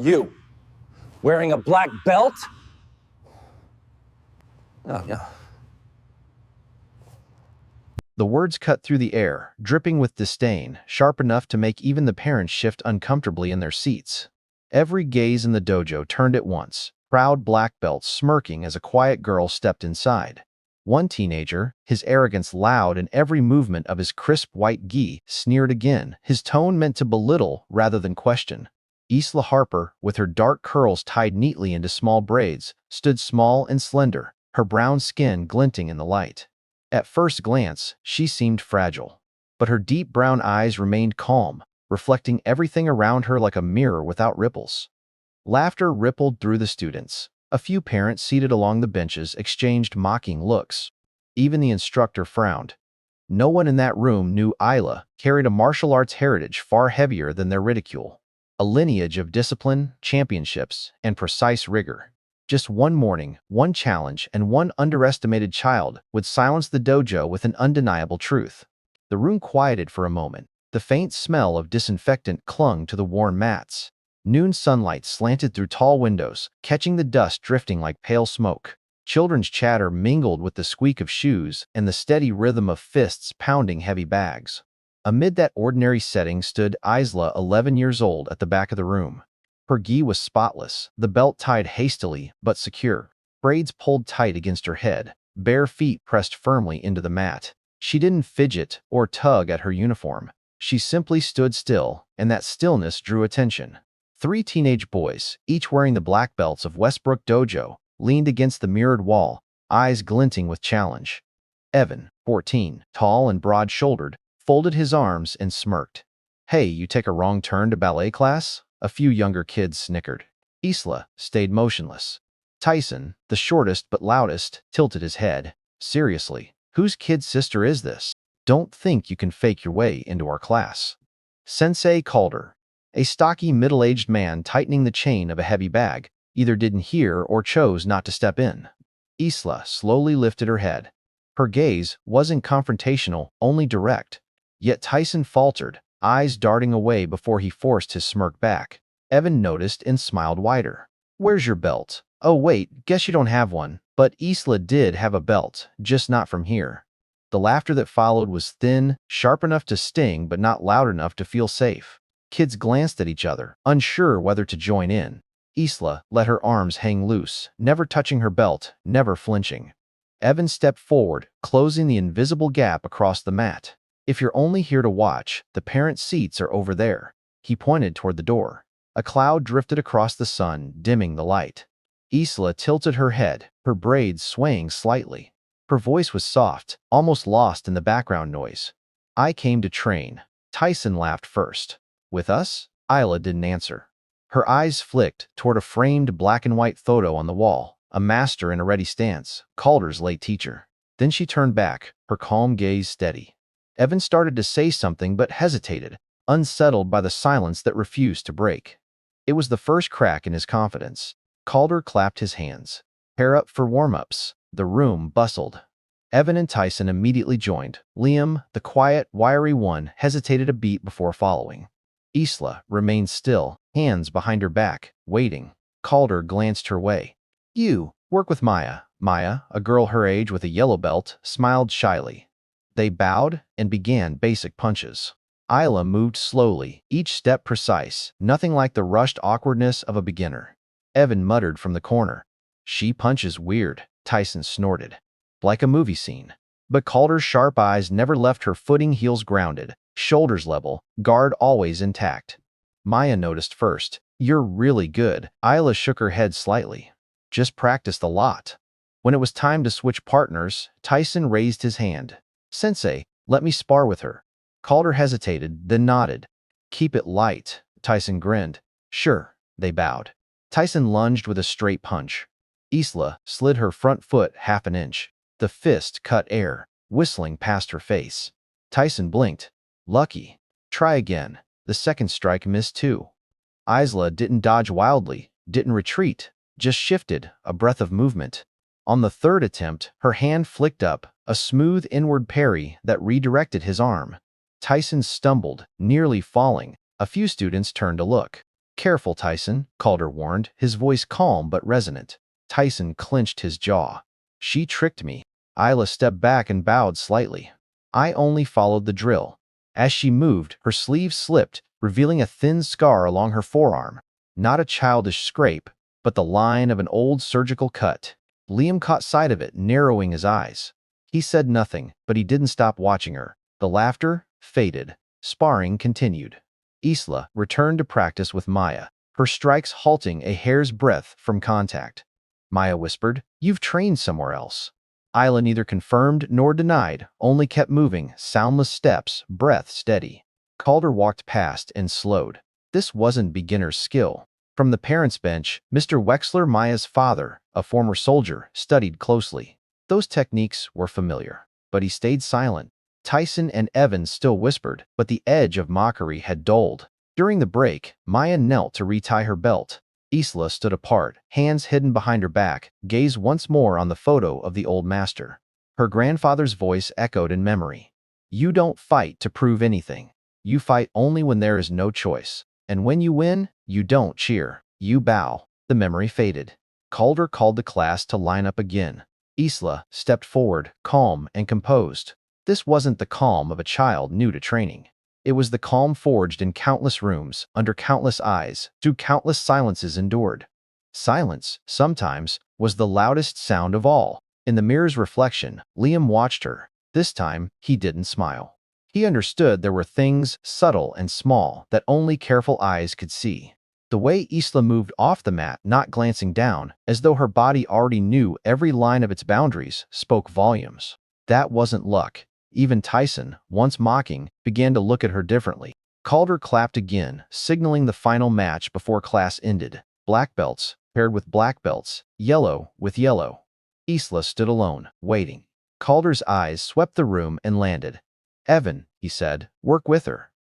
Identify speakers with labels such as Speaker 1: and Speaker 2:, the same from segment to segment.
Speaker 1: You, wearing a black belt? Oh, yeah.
Speaker 2: The words cut through the air, dripping with disdain, sharp enough to make even the parents shift uncomfortably in their seats. Every gaze in the dojo turned at once, proud black belts smirking as a quiet girl stepped inside. One teenager, his arrogance loud in every movement of his crisp white gi, sneered again, his tone meant to belittle rather than question. Isla Harper, with her dark curls tied neatly into small braids, stood small and slender, her brown skin glinting in the light. At first glance, she seemed fragile, but her deep brown eyes remained calm, reflecting everything around her like a mirror without ripples. Laughter rippled through the students. A few parents seated along the benches exchanged mocking looks. Even the instructor frowned. No one in that room knew Isla carried a martial arts heritage far heavier than their ridicule, a lineage of discipline, championships, and precise rigor. Just one morning, one challenge, and one underestimated child would silence the dojo with an undeniable truth. The room quieted for a moment. The faint smell of disinfectant clung to the worn mats. Noon sunlight slanted through tall windows, catching the dust drifting like pale smoke. Children's chatter mingled with the squeak of shoes and the steady rhythm of fists pounding heavy bags. Amid that ordinary setting stood Isla, 11 years old, at the back of the room. Her gi was spotless, the belt tied hastily but secure, braids pulled tight against her head, bare feet pressed firmly into the mat. She didn't fidget or tug at her uniform. She simply stood still, and that stillness drew attention. Three teenage boys, each wearing the black belts of Westbrook Dojo, leaned against the mirrored wall, eyes glinting with challenge. Evan, 14, tall and broad-shouldered, folded his arms and smirked. "Hey, you take a wrong turn to ballet class?" A few younger kids snickered. Isla stayed motionless. Tyson, the shortest but loudest, tilted his head. "Seriously, whose kid sister is this? Don't think you can fake your way into our class." Sensei called her. A stocky, middle-aged man tightening the chain of a heavy bag either didn't hear or chose not to step in. Isla slowly lifted her head. Her gaze wasn't confrontational, only direct. Yet Tyson faltered, eyes darting away before he forced his smirk back. Evan noticed and smiled wider. "Where's your belt?" "Oh wait, guess you don't have one." But Isla did have a belt, just not from here. The laughter that followed was thin, sharp enough to sting but not loud enough to feel safe. Kids glanced at each other, unsure whether to join in. Isla let her arms hang loose, never touching her belt, never flinching. Evan stepped forward, closing the invisible gap across the mat. "If you're only here to watch, the parent seats are over there." He pointed toward the door. A cloud drifted across the sun, dimming the light. Isla tilted her head, her braids swaying slightly. Her voice was soft, almost lost in the background noise. "I came to train." Tyson laughed first. "With us?" Isla didn't answer. Her eyes flicked toward a framed black and white photo on the wall, a master in a ready stance, Calder's late teacher. Then she turned back, her calm gaze steady. Evan started to say something but hesitated, unsettled by the silence that refused to break. It was the first crack in his confidence. Calder clapped his hands. "Pair up for warm-ups." The room bustled. Evan and Tyson immediately joined. Liam, the quiet, wiry one, hesitated a beat before following. Isla remained still, hands behind her back, waiting. Calder glanced her way. "You, work with Maya." Maya, a girl her age with a yellow belt, smiled shyly. They bowed and began basic punches. Isla moved slowly, each step precise, nothing like the rushed awkwardness of a beginner. Evan muttered from the corner. "She punches weird," Tyson snorted. "Like a movie scene." But Calder's sharp eyes never left her, footing, heels grounded, shoulders level, guard always intact. Maya noticed first. "You're really good." Isla shook her head slightly. "Just practiced a lot." When it was time to switch partners, Tyson raised his hand. "Sensei, let me spar with her." Calder hesitated, then nodded. "Keep it light." Tyson grinned. "Sure." They bowed. Tyson lunged with a straight punch. Isla slid her front foot half an inch. The fist cut air, whistling past her face. Tyson blinked. "Lucky." "Try again." The second strike missed too. Isla didn't dodge wildly, didn't retreat, just shifted, a breath of movement. On the third attempt, her hand flicked up, a smooth inward parry that redirected his arm. Tyson stumbled, nearly falling. A few students turned to look. Careful, Tyson, Calder warned, his voice calm but resonant. Tyson clenched his jaw. She tricked me. Isla stepped back and bowed slightly. I only followed the drill. As she moved, her sleeve slipped, revealing a thin scar along her forearm. Not a childish scrape, but the line of an old surgical cut. Liam caught sight of it, narrowing his eyes. He said nothing, but he didn't stop watching her. The laughter faded. Sparring continued. Isla returned to practice with Maya, her strikes halting a hair's breadth from contact. Maya whispered, "You've trained somewhere else." Isla neither confirmed nor denied, only kept moving, soundless steps, breath steady. Calder walked past and slowed. This wasn't beginner's skill. From the parents' bench, Mr. Wexler, Maya's father, a former soldier, studied closely. Those techniques were familiar, but he stayed silent. Tyson and Evans still whispered, but the edge of mockery had dulled. During the break, Maya knelt to retie her belt. Isla stood apart, hands hidden behind her back, gaze once more on the photo of the old master. Her grandfather's voice echoed in memory. "You don't fight to prove anything. You fight only when there is no choice. And when you win, you don't cheer. You bow." The memory faded. Calder called the class to line up again. Isla stepped forward, calm and composed. This wasn't the calm of a child new to training. It was the calm forged in countless rooms, under countless eyes, through countless silences endured. Silence, sometimes, was the loudest sound of all. In the mirror's reflection, Liam watched her. This time, he didn't smile. He understood there were things, subtle and small, that only careful eyes could see. The way Isla moved off the mat, not glancing down, as though her body already knew every line of its boundaries, spoke volumes. That wasn't luck. Even Tyson, once mocking, began to look at her differently. Calder clapped again, signaling the final match before class ended. Black belts paired with black belts, yellow with yellow. Isla stood alone, waiting. Calder's eyes swept the room and landed. "Evan," he said, "work with her."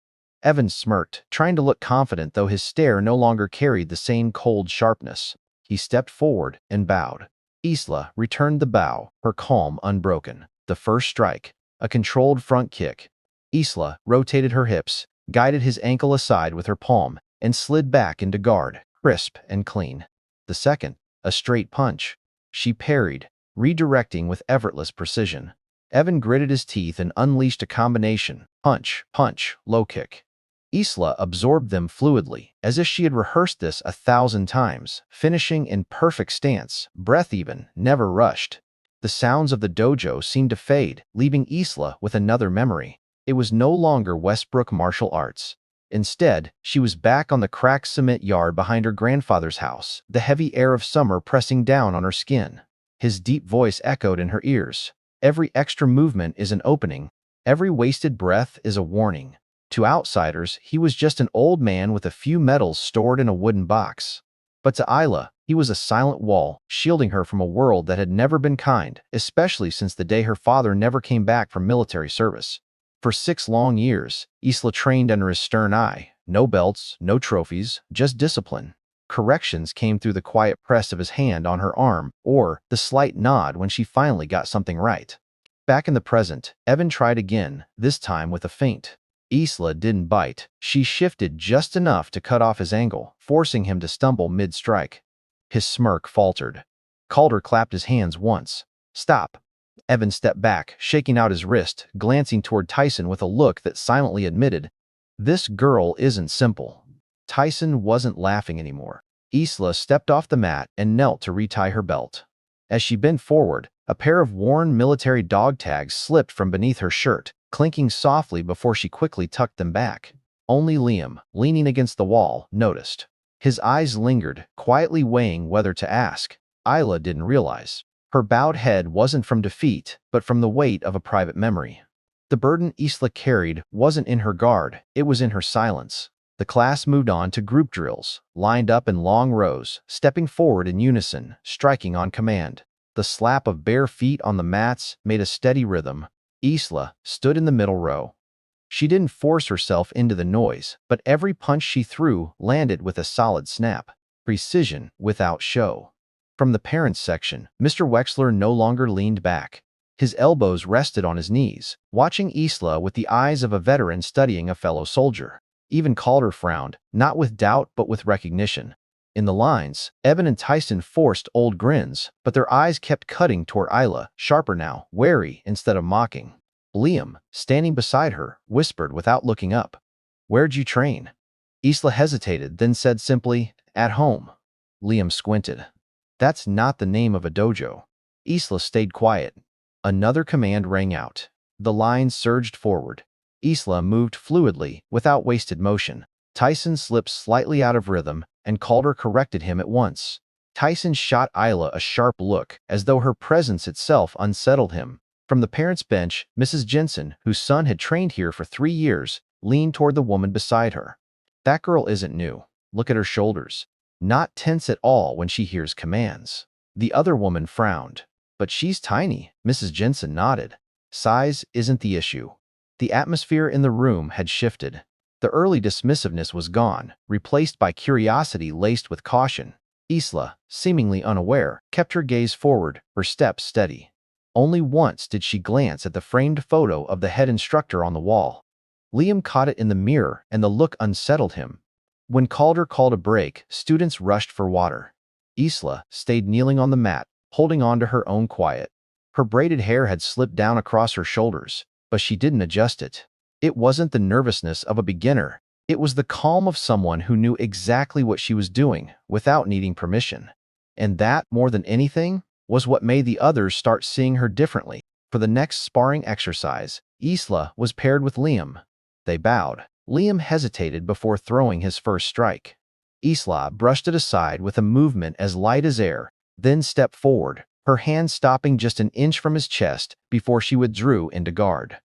Speaker 2: Evan smirked, trying to look confident, though his stare no longer carried the same cold sharpness. He stepped forward and bowed. Isla returned the bow, her calm unbroken. The first strike. A controlled front kick. Isla rotated her hips, guided his ankle aside with her palm, and slid back into guard, crisp and clean. The second, a straight punch. She parried, redirecting with effortless precision. Evan gritted his teeth and unleashed a combination, punch, punch, low kick. Isla absorbed them fluidly, as if she had rehearsed this 1,000 times, finishing in perfect stance, breath even, never rushed. The sounds of the dojo seemed to fade, leaving Isla with another memory. It was no longer Westbrook martial arts. Instead, she was back on the cracked cement yard behind her grandfather's house, the heavy air of summer pressing down on her skin. His deep voice echoed in her ears. "Every extra movement is an opening. Every wasted breath is a warning." To outsiders, he was just an old man with a few medals stored in a wooden box. But to Isla, he was a silent wall, shielding her from a world that had never been kind, especially since the day her father never came back from military service. For 6 long years, Isla trained under his stern eye. No belts, no trophies, just discipline. Corrections came through the quiet press of his hand on her arm, or the slight nod when she finally got something right. Back in the present, Evan tried again, this time with a feint. Isla didn't bite. She shifted just enough to cut off his angle, forcing him to stumble mid-strike. His smirk faltered. Calder clapped his hands once. "Stop." Evan stepped back, shaking out his wrist, glancing toward Tyson with a look that silently admitted, "This girl isn't simple." Tyson wasn't laughing anymore. Isla stepped off the mat and knelt to retie her belt. As she bent forward, a pair of worn military dog tags slipped from beneath her shirt, clinking softly before she quickly tucked them back. Only Liam, leaning against the wall, noticed. His eyes lingered, quietly weighing whether to ask. Isla didn't realize. Her bowed head wasn't from defeat, but from the weight of a private memory. The burden Isla carried wasn't in her guard, it was in her silence. The class moved on to group drills, lined up in long rows, stepping forward in unison, striking on command. The slap of bare feet on the mats made a steady rhythm. Isla stood in the middle row. She didn't force herself into the noise, but every punch she threw landed with a solid snap. Precision without show. From the parents' section, Mr. Wexler no longer leaned back. His elbows rested on his knees, watching Isla with the eyes of a veteran studying a fellow soldier. Even Calder frowned, not with doubt but with recognition. In the lines, Evan and Tyson forced old grins, but their eyes kept cutting toward Isla, sharper now, wary instead of mocking. Liam, standing beside her, whispered without looking up, "Where'd you train?" Isla hesitated, then said simply, "At home." Liam squinted. "That's not the name of a dojo." Isla stayed quiet. Another command rang out. The lines surged forward. Isla moved fluidly, without wasted motion. Tyson slipped slightly out of rhythm, and Calder corrected him at once. Tyson shot Isla a sharp look, as though her presence itself unsettled him. From the parents' bench, Mrs. Jensen, whose son had trained here for 3 years, leaned toward the woman beside her. "That girl isn't new. Look at her shoulders. Not tense at all when she hears commands." The other woman frowned. "But she's tiny." Mrs. Jensen nodded. "Size isn't the issue." The atmosphere in the room had shifted. The early dismissiveness was gone, replaced by curiosity laced with caution. Isla, seemingly unaware, kept her gaze forward, her steps steady. Only once did she glance at the framed photo of the head instructor on the wall. Liam caught it in the mirror, and the look unsettled him. When Calder called a break, students rushed for water. Isla stayed kneeling on the mat, holding on to her own quiet. Her braided hair had slipped down across her shoulders, but she didn't adjust it. It wasn't the nervousness of a beginner. It was the calm of someone who knew exactly what she was doing, without needing permission. And that, more than anything, was what made the others start seeing her differently. For the next sparring exercise, Isla was paired with Liam. They bowed. Liam hesitated before throwing his first strike. Isla brushed it aside with a movement as light as air, then stepped forward, her hand stopping just an inch from his chest before she withdrew into guard.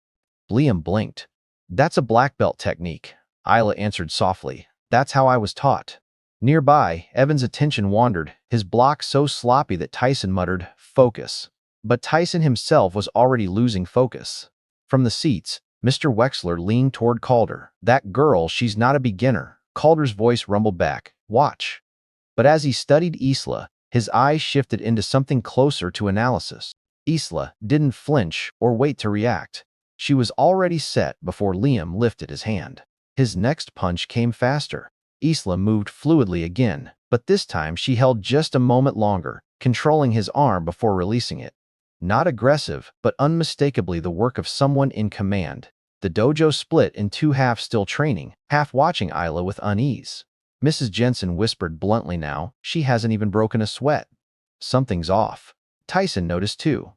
Speaker 2: Liam blinked. "That's a black belt technique," Isla answered softly. "That's how I was taught." Nearby, Evan's attention wandered, his block so sloppy that Tyson muttered, "Focus." But Tyson himself was already losing focus. From the seats, Mr. Wexler leaned toward Calder. "That girl, she's not a beginner." Calder's voice rumbled back, "Watch." But as he studied Isla, his eyes shifted into something closer to analysis. Isla didn't flinch or wait to react. She was already set before Liam lifted his hand. His next punch came faster. Isla moved fluidly again, but this time she held just a moment longer, controlling his arm before releasing it. Not aggressive, but unmistakably the work of someone in command. The dojo split in 2 halves, still training, half watching Isla with unease. Mrs. Jensen whispered bluntly now, "She hasn't even broken a sweat." Something's off. Tyson noticed too.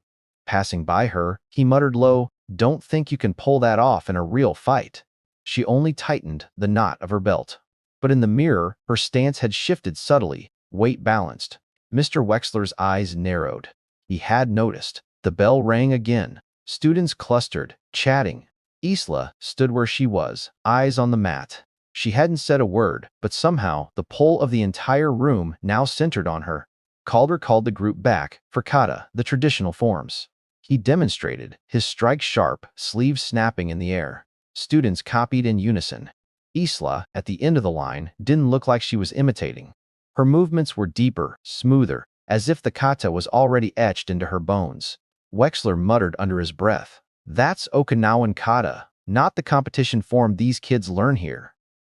Speaker 2: Passing by her, he muttered low, "Don't think you can pull that off in a real fight." She only tightened the knot of her belt. But in the mirror, her stance had shifted subtly, weight balanced. Mr. Wexler's eyes narrowed. He had noticed. The bell rang again. Students clustered, chatting. Isla stood where she was, eyes on the mat. She hadn't said a word, but somehow the pull of the entire room now centered on her. Calder called the group back for kata, the traditional forms. He demonstrated, his strike sharp, sleeves snapping in the air. Students copied in unison. Isla, at the end of the line, didn't look like she was imitating. Her movements were deeper, smoother, as if the kata was already etched into her bones. Wexler muttered under his breath, "That's Okinawan kata, not the competition form these kids learn here."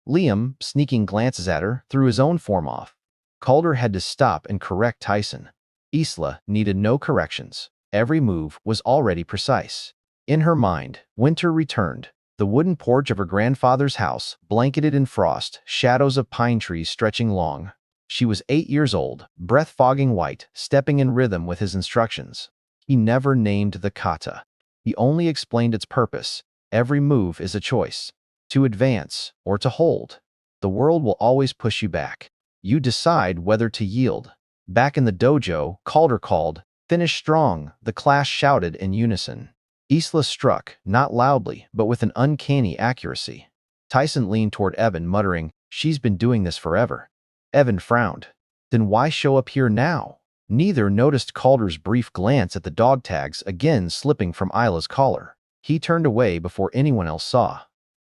Speaker 2: Liam, sneaking glances at her, threw his own form off. Calder had to stop and correct Tyson. Isla needed no corrections. Every move was already precise. In her mind, winter returned. The wooden porch of her grandfather's house, blanketed in frost, shadows of pine trees stretching long. She was 8 years old, breath-fogging white, stepping in rhythm with his instructions. He never named the kata. He only explained its purpose. Every move is a choice. To advance or to hold. The world will always push you back. You decide whether to yield. Back in the dojo, Calder called, "Finish strong," the class shouted in unison. Isla struck, not loudly, but with an uncanny accuracy. Tyson leaned toward Evan, muttering, "She's been doing this forever." Evan frowned. Then why show up here now? Neither noticed Calder's brief glance at the dog tags again slipping from Isla's collar. He turned away before anyone else saw.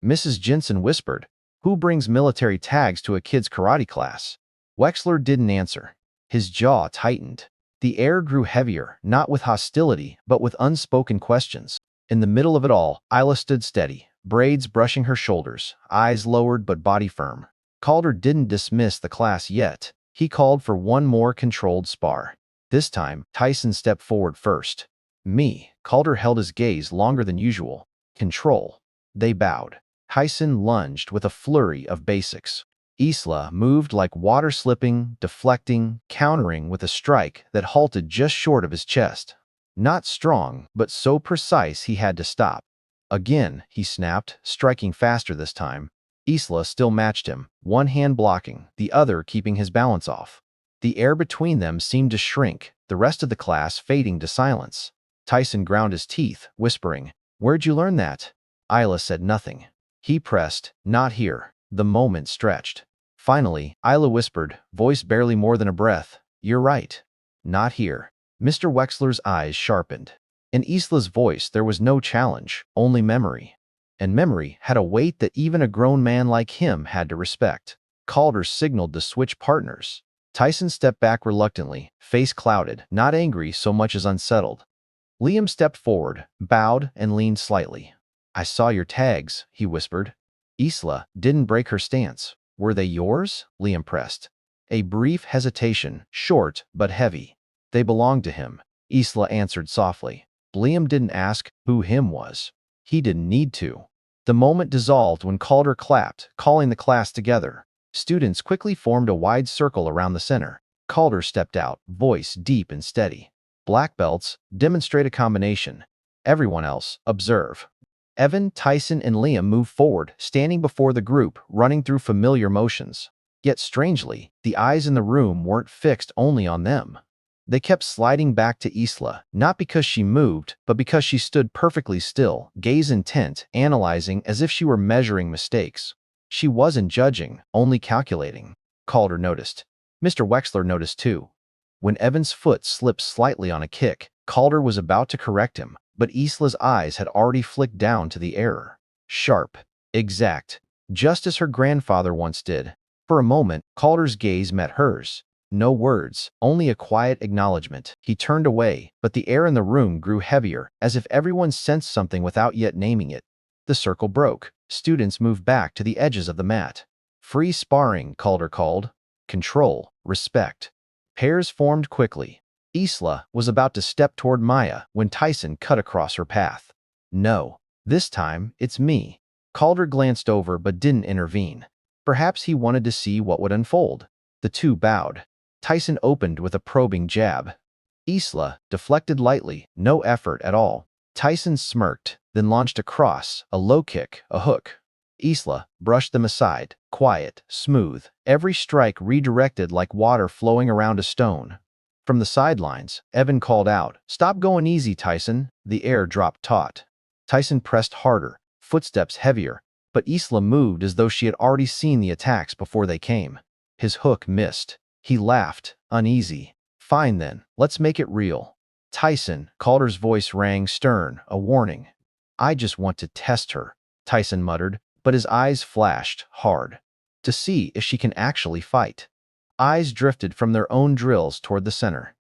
Speaker 2: Mrs. Jensen whispered, "Who brings military tags to a kid's karate class?" Wexler didn't answer. His jaw tightened. The air grew heavier, not with hostility, but with unspoken questions. In the middle of it all, Isla stood steady, braids brushing her shoulders, eyes lowered but body firm. Calder didn't dismiss the class yet. He called for one more controlled spar. This time, Tyson stepped forward first. Me. Calder held his gaze longer than usual. Control. They bowed. Tyson lunged with a flurry of basics. Isla moved like water, slipping, deflecting, countering with a strike that halted just short of his chest. Not strong, but so precise he had to stop. Again, he snapped, striking faster this time. Isla still matched him, one hand blocking, the other keeping his balance off. The air between them seemed to shrink, the rest of the class fading to silence. Tyson ground his teeth, whispering, "Where'd you learn that?" Isla said nothing. He pressed, "Not here." The moment stretched. Finally, Isla whispered, voice barely more than a breath, "You're right. Not here." Mr. Wexler's eyes sharpened. In Isla's voice there was no challenge, only memory. And memory had a weight that even a grown man like him had to respect. Calder signaled to switch partners. Tyson stepped back reluctantly, face clouded, not angry so much as unsettled. Liam stepped forward, bowed, and leaned slightly. "I saw your tags," he whispered. Isla didn't break her stance. "Were they yours?" Liam pressed. A brief hesitation, short but heavy. "They belonged to him," Isla answered softly. Liam didn't ask who him was. He didn't need to. The moment dissolved when Calder clapped, calling the class together. Students quickly formed a wide circle around the center. Calder stepped out, voice deep and steady. "Black belts, demonstrate a combination. Everyone else, observe." Evan, Tyson, and Liam moved forward, standing before the group, running through familiar motions. Yet strangely, the eyes in the room weren't fixed only on them. They kept sliding back to Isla, not because she moved, but because she stood perfectly still, gaze intent, analyzing as if she were measuring mistakes. She wasn't judging, only calculating. Calder noticed. Mr. Wexler noticed too. When Evan's foot slipped slightly on a kick, Calder was about to correct him, but Isla's eyes had already flicked down to the error. Sharp. Exact. Just as her grandfather once did. For a moment, Calder's gaze met hers. No words, only a quiet acknowledgement. He turned away, but the air in the room grew heavier, as if everyone sensed something without yet naming it. The circle broke. Students moved back to the edges of the mat. "Free sparring," Calder called. "Control, respect." Pairs formed quickly. Isla was about to step toward Maya when Tyson cut across her path. "No. This time, it's me." Calder glanced over but didn't intervene. Perhaps he wanted to see what would unfold. The two bowed. Tyson opened with a probing jab. Isla deflected lightly, no effort at all. Tyson smirked, then launched a cross, a low kick, a hook. Isla brushed them aside, quiet, smooth, every strike redirected like water flowing around a stone. From the sidelines, Evan called out, "Stop going easy, Tyson." The air dropped taut. Tyson pressed harder, footsteps heavier, but Isla moved as though she had already seen the attacks before they came. His hook missed. He laughed, uneasy. "Fine then, let's make it real." "Tyson," Calder's voice rang stern, a warning. "I just want to test her," Tyson muttered, but his eyes flashed, hard. "To see if she can actually fight." Eyes drifted from their own drills toward the center.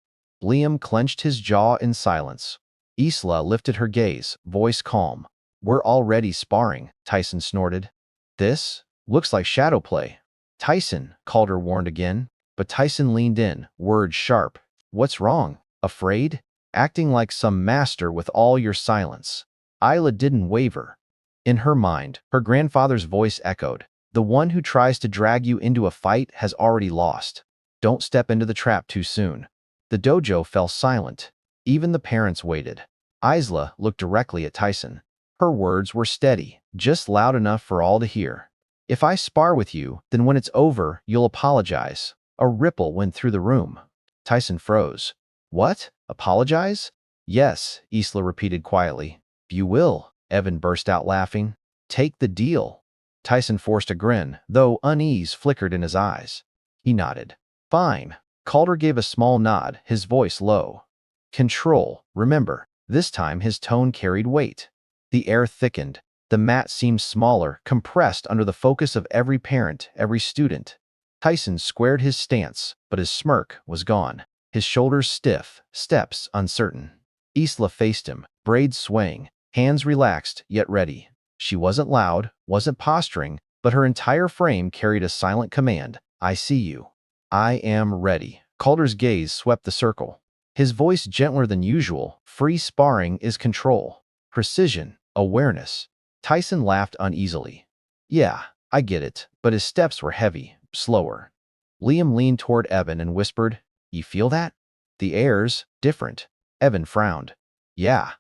Speaker 2: Liam clenched his jaw in silence. Isla lifted her gaze, voice calm. "We're already sparring," Tyson snorted. "This looks like shadow play." "Tyson," Calder warned again, but Tyson leaned in, words sharp. "What's wrong? Afraid? Acting like some master with all your silence." Isla didn't waver. In her mind, her grandfather's voice echoed. "The one who tries to drag you into a fight has already lost. Don't step into the trap too soon." The dojo fell silent. Even the parents waited. Isla looked directly at Tyson. Her words were steady, just loud enough for all to hear. "If I spar with you, then when it's over, you'll apologize." A ripple went through the room. Tyson froze. "What? Apologize?" "Yes," Isla repeated quietly. "You will," Evan burst out laughing. "Take the deal." Tyson forced a grin, though unease flickered in his eyes. He nodded. "Fine." Calder gave a small nod, his voice low. "Control, remember." This time his tone carried weight. The air thickened. The mat seemed smaller, compressed under the focus of every parent, every student. Tyson squared his stance, but his smirk was gone. His shoulders stiff, steps uncertain. Isla faced him, braids swaying, hands relaxed yet ready. She wasn't loud, wasn't posturing, but her entire frame carried a silent command. I see you. I am ready. Calder's gaze swept the circle. His voice gentler than usual. Free sparring is control. Precision. Awareness. Tyson laughed uneasily. Yeah, I get it, but his steps were heavy, slower. Liam leaned toward Evan and whispered, You feel that? The air's different. Evan frowned. Yeah.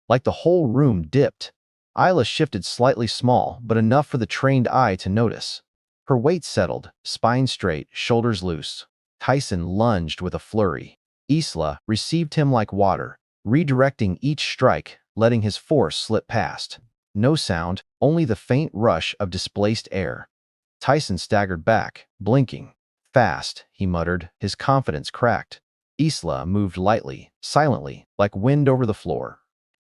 Speaker 2: Like the whole room dipped. Isla shifted slightly small, but enough for the trained eye to notice. Her weight settled, spine straight, shoulders loose. Tyson lunged with a flurry. Isla received him like water, redirecting each strike, letting his force slip past. No sound, only the faint rush of displaced air. Tyson staggered back, blinking. Fast, he muttered, his confidence cracked. Isla moved lightly, silently, like wind over the floor.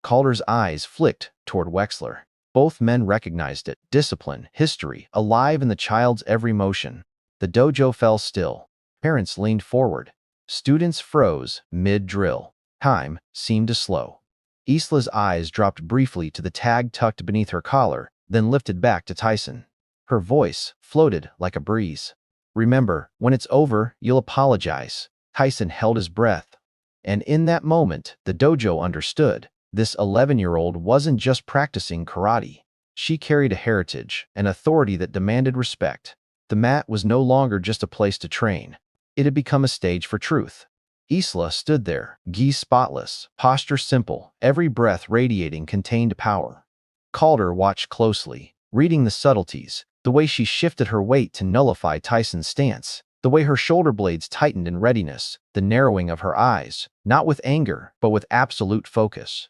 Speaker 2: Calder's eyes flicked toward Wexler. Both men recognized it. Discipline, history, alive in the child's every motion. The dojo fell still. Parents leaned forward. Students froze mid-drill. Time seemed to slow. Isla's eyes dropped briefly to the tag tucked beneath her collar, then lifted back to Tyson. Her voice floated like a breeze. Remember, when it's over, you'll apologize. Tyson held his breath. And in that moment, the dojo understood. This 11-year-old wasn't just practicing karate. She carried a heritage, an authority that demanded respect. The mat was no longer just a place to train. It had become a stage for truth. Isla stood there, gi spotless, posture simple, every breath radiating contained power. Calder watched closely, reading the subtleties, the way she shifted her weight to nullify Tyson's stance, the way her shoulder blades tightened in readiness, the narrowing of her eyes, not with anger, but with absolute focus.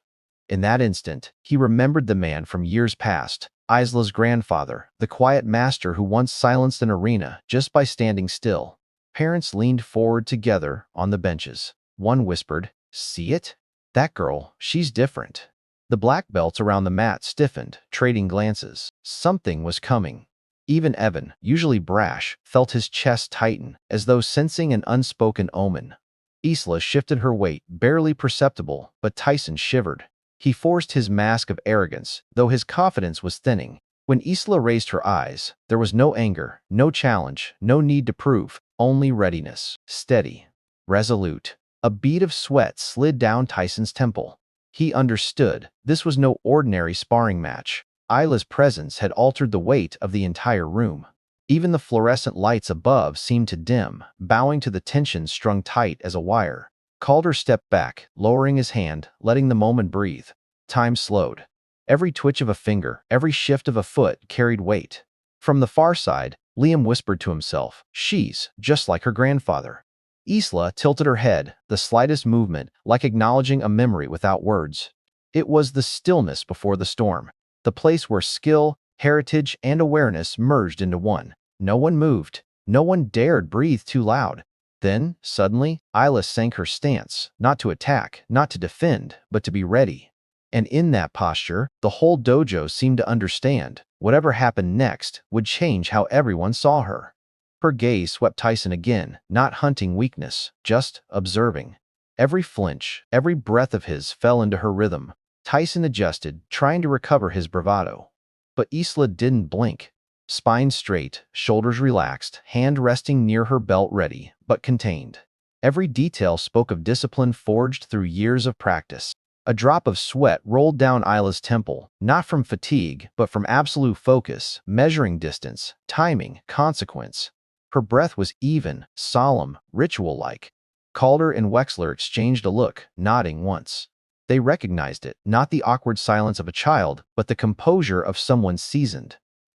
Speaker 2: In that instant, he remembered the man from years past, Isla's grandfather, the quiet master who once silenced an arena just by standing still. Parents leaned forward together on the benches. One whispered, See it? That girl, she's different. The black belts around the mat stiffened, trading glances. Something was coming. Even Evan, usually brash, felt his chest tighten, as though sensing an unspoken omen. Isla shifted her weight, barely perceptible, but Tyson shivered. He forced his mask of arrogance, though his confidence was thinning. When Isla raised her eyes, there was no anger, no challenge, no need to prove, only readiness. Steady. Resolute. A bead of sweat slid down Tyson's temple. He understood. This was no ordinary sparring match. Isla's presence had altered the weight of the entire room. Even the fluorescent lights above seemed to dim, bowing to the tension strung tight as a wire. Calder stepped back, lowering his hand, letting the moment breathe. Time slowed. Every twitch of a finger, every shift of a foot carried weight. From the far side, Liam whispered to himself, She's just like her grandfather. Isla tilted her head, the slightest movement, like acknowledging a memory without words. It was the stillness before the storm, the place where skill, heritage, and awareness merged into one. No one moved. No one dared breathe too loud. Then, suddenly, Isla sank her stance, not to attack, not to defend, but to be ready. And in that posture, the whole dojo seemed to understand. Whatever happened next would change how everyone saw her. Her gaze swept Tyson again, not hunting weakness, just observing. Every flinch, every breath of his fell into her rhythm. Tyson adjusted, trying to recover his bravado. But Isla didn't blink. Spine straight, shoulders relaxed, hand resting near her belt ready, but contained. Every detail spoke of discipline forged through years of practice. A drop of sweat rolled down Isla's temple, not from fatigue, but from absolute focus, measuring distance, timing, consequence. Her breath was even, solemn, ritual-like. Calder and Wexler exchanged a look, nodding once. They recognized it, not the awkward silence of a child, but the composure of someone seasoned.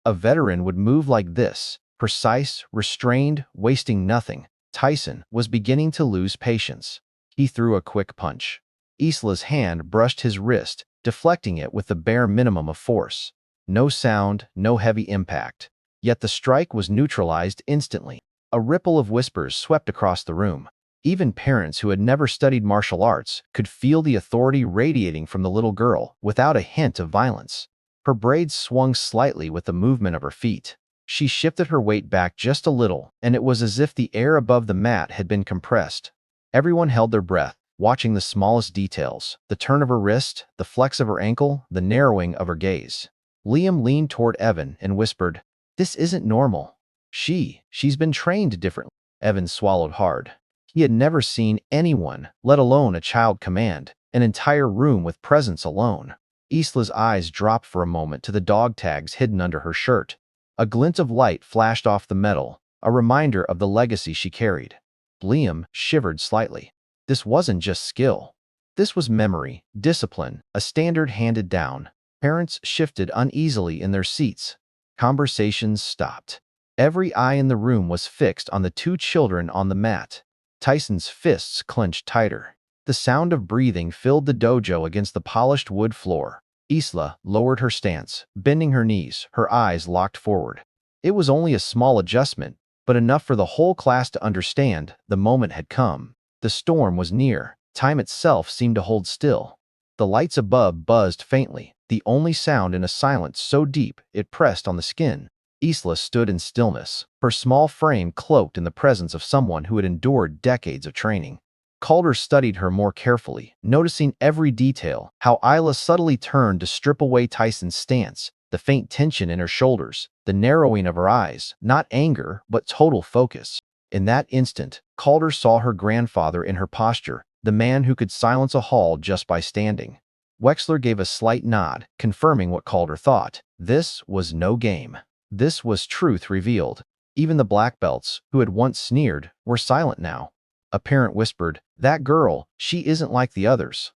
Speaker 2: A veteran would move like this, precise, restrained, wasting nothing. Tyson was beginning to lose patience. He threw a quick punch. Isla's hand brushed his wrist, deflecting it with the bare minimum of force. No sound, no heavy impact. Yet the strike was neutralized instantly. A ripple of whispers swept across the room. Even parents who had never studied martial arts could feel the authority radiating from the little girl, without a hint of violence. Her braids swung slightly with the movement of her feet. She shifted her weight back just a little, and it was as if the air above the mat had been compressed. Everyone held their breath, watching the smallest details, the turn of her wrist, the flex of her ankle, the narrowing of her gaze. Liam leaned toward Evan and whispered, "This isn't normal. She's been trained differently." Evan swallowed hard. He had never seen anyone, let alone a child, command an entire room with presence alone. Isla's eyes dropped for a moment to the dog tags hidden under her shirt. A glint of light flashed off the metal, a reminder of the legacy she carried. Liam shivered slightly. This wasn't just skill. This was memory, discipline, a standard handed down. Parents shifted uneasily in their seats. Conversations stopped. Every eye in the room was fixed on the two children on the mat. Tyson's fists clenched tighter. The sound of breathing filled the dojo against the polished wood floor. Isla lowered her stance, bending her knees, her eyes locked forward. It was only a small adjustment, but enough for the whole class to understand the moment had come. The storm was near. Time itself seemed to hold still. The lights above buzzed faintly, the only sound in a silence so deep it pressed on the skin. Isla stood in stillness, her small frame cloaked in the presence of someone who had endured decades of training. Calder studied her more carefully, noticing every detail, how Isla subtly turned to strip away Tyson's stance, the faint tension in her shoulders, the narrowing of her eyes, not anger, but total focus. In that instant, Calder saw her grandfather in her posture, the man who could silence a hall just by standing. Wexler gave a slight nod, confirming what Calder thought. This was no game. This was truth revealed. Even the black belts, who had once sneered, were silent now. A parent whispered, "That girl, she isn't like the others."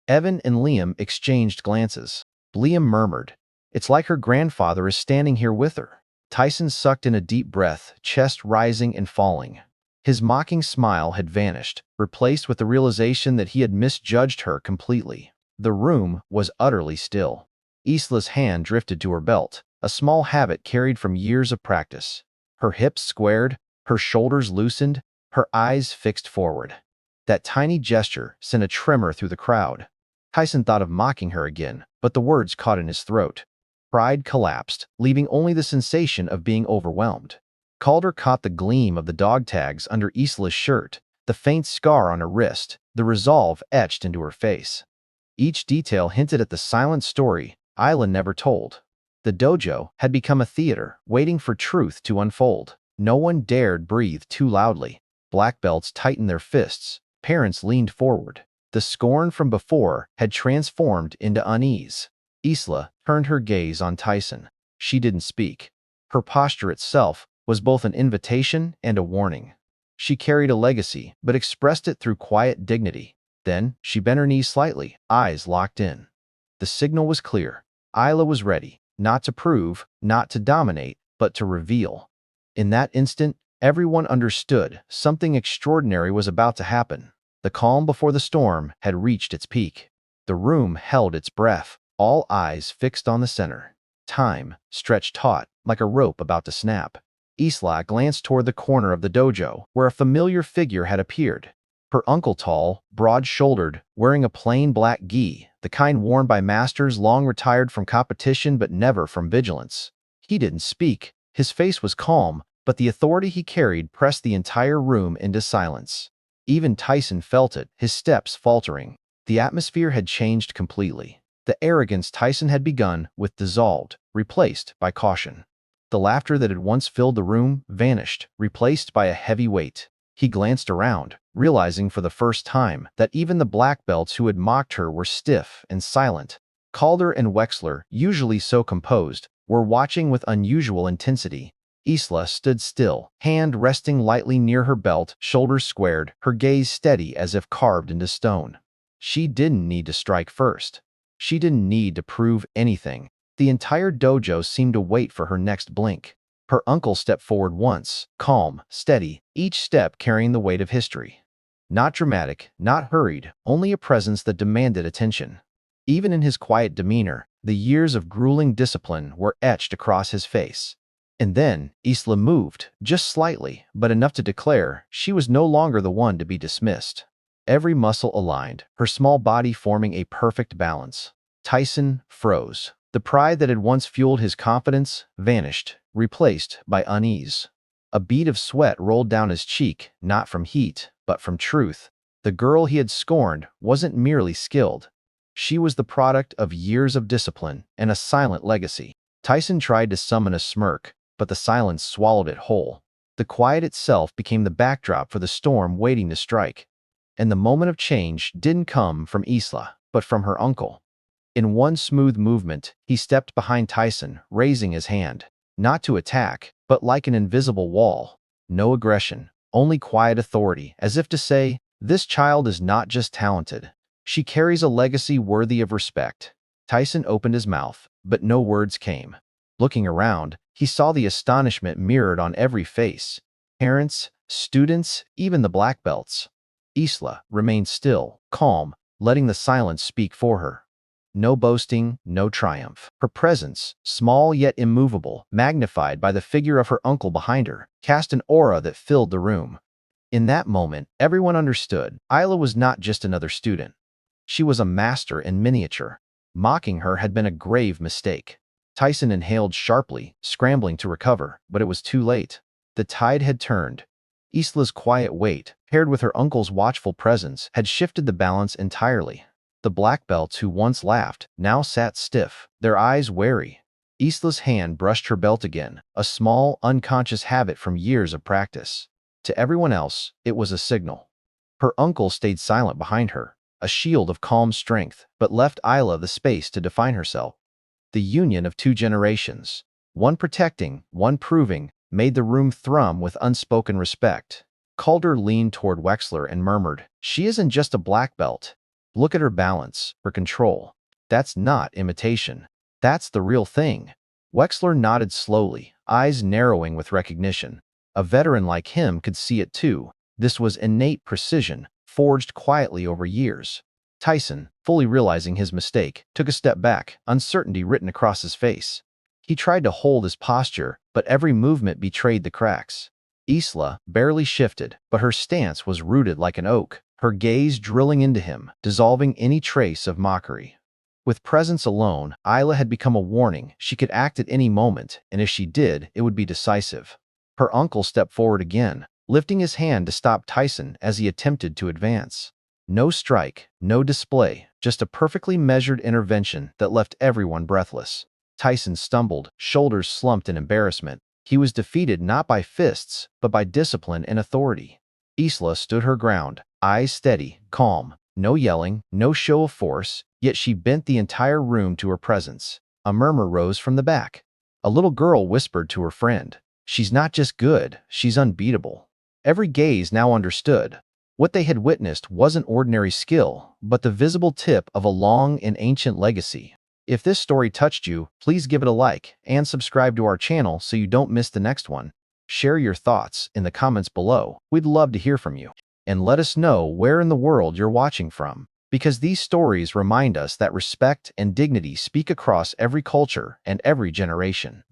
Speaker 2: Evan and Liam exchanged glances. Liam murmured, "It's like her grandfather is standing here with her." Tyson sucked in a deep breath, chest rising and falling. His mocking smile had vanished, replaced with the realization that he had misjudged her completely. The room was utterly still. Isla's hand drifted to her belt, a small habit carried from years of practice. Her hips squared, her shoulders loosened, her eyes fixed forward. That tiny gesture sent a tremor through the crowd. Tyson thought of mocking her again, but the words caught in his throat. Pride collapsed, leaving only the sensation of being overwhelmed. Calder caught the gleam of the dog tags under Isla's shirt, the faint scar on her wrist, the resolve etched into her face. Each detail hinted at the silent story Isla never told. The dojo had become a theater, waiting for truth to unfold. No one dared breathe too loudly. Black belts tightened their fists. Parents leaned forward. The scorn from before had transformed into unease. Isla turned her gaze on Tyson. She didn't speak. Her posture itself was both an invitation and a warning. She carried a legacy, but expressed it through quiet dignity. Then she bent her knees slightly, eyes locked in. The signal was clear. Isla was ready, not to prove, not to dominate, but to reveal. In that instant, everyone understood something extraordinary was about to happen. The calm before the storm had reached its peak. The room held its breath, all eyes fixed on the center. Time stretched taut, like a rope about to snap. Isla glanced toward the corner of the dojo, where a familiar figure had appeared. Her uncle, tall, broad-shouldered, wearing a plain black gi, the kind worn by masters long retired from competition but never from vigilance. He didn't speak. His face was calm, but the authority he carried pressed the entire room into silence. Even Tyson felt it, his steps faltering. The atmosphere had changed completely. The arrogance Tyson had begun with dissolved, replaced by caution. The laughter that had once filled the room vanished, replaced by a heavy weight. He glanced around, realizing for the first time that even the black belts who had mocked her were stiff and silent. Calder and Wexler, usually so composed, were watching with unusual intensity. Isla stood still, hand resting lightly near her belt, shoulders squared, her gaze steady as if carved into stone. She didn't need to strike first. She didn't need to prove anything. The entire dojo seemed to wait for her next blink. Her uncle stepped forward once, calm, steady, each step carrying the weight of history. Not dramatic, not hurried, only a presence that demanded attention. Even in his quiet demeanor, the years of grueling discipline were etched across his face. And then, Isla moved, just slightly, but enough to declare she was no longer the one to be dismissed. Every muscle aligned, her small body forming a perfect balance. Tyson froze. The pride that had once fueled his confidence vanished, replaced by unease. A bead of sweat rolled down his cheek, not from heat, but from truth. The girl he had scorned wasn't merely skilled. She was the product of years of discipline and a silent legacy. Tyson tried to summon a smirk, but the silence swallowed it whole. The quiet itself became the backdrop for the storm waiting to strike. And the moment of change didn't come from Isla, but from her uncle. In one smooth movement, he stepped behind Tyson, raising his hand. Not to attack, but like an invisible wall. No aggression, only quiet authority, as if to say, this child is not just talented. She carries a legacy worthy of respect. Tyson opened his mouth, but no words came. Looking around, he saw the astonishment mirrored on every face. Parents, students, even the black belts. Isla remained still, calm, letting the silence speak for her. No boasting, no triumph. Her presence, small yet immovable, magnified by the figure of her uncle behind her, cast an aura that filled the room. In that moment, everyone understood. Isla was not just another student. She was a master in miniature. Mocking her had been a grave mistake. Tyson inhaled sharply, scrambling to recover, but it was too late. The tide had turned. Isla's quiet weight, paired with her uncle's watchful presence, had shifted the balance entirely. The black belts who once laughed now sat stiff, their eyes wary. Isla's hand brushed her belt again, a small, unconscious habit from years of practice. To everyone else, it was a signal. Her uncle stayed silent behind her, a shield of calm strength, but left Isla the space to define herself. The union of two generations, one protecting, one proving, made the room thrum with unspoken respect. Calder leaned toward Wexler and murmured, "She isn't just a black belt. Look at her balance, her control. That's not imitation. That's the real thing." Wexler nodded slowly, eyes narrowing with recognition. A veteran like him could see it too. This was innate precision, forged quietly over years. Tyson, fully realizing his mistake, took a step back, uncertainty written across his face. He tried to hold his posture, but every movement betrayed the cracks. Isla barely shifted, but her stance was rooted like an oak, her gaze drilling into him, dissolving any trace of mockery. With presence alone, Isla had become a warning. She could act at any moment, and if she did, it would be decisive. Her uncle stepped forward again, lifting his hand to stop Tyson as he attempted to advance. No strike, no display, just a perfectly measured intervention that left everyone breathless. Tyson stumbled, shoulders slumped in embarrassment. He was defeated not by fists, but by discipline and authority. Isla stood her ground, eyes steady, calm. No yelling, no show of force, yet she bent the entire room to her presence. A murmur rose from the back. A little girl whispered to her friend, "She's not just good, she's unbeatable." Every gaze now understood. What they had witnessed wasn't ordinary skill, but the visible tip of a long and ancient legacy. If this story touched you, please give it a like and subscribe to our channel so you don't miss the next one. Share your thoughts in the comments below. We'd love to hear from you. And let us know where in the world you're watching from, because these stories remind us that respect and dignity speak across every culture and every generation.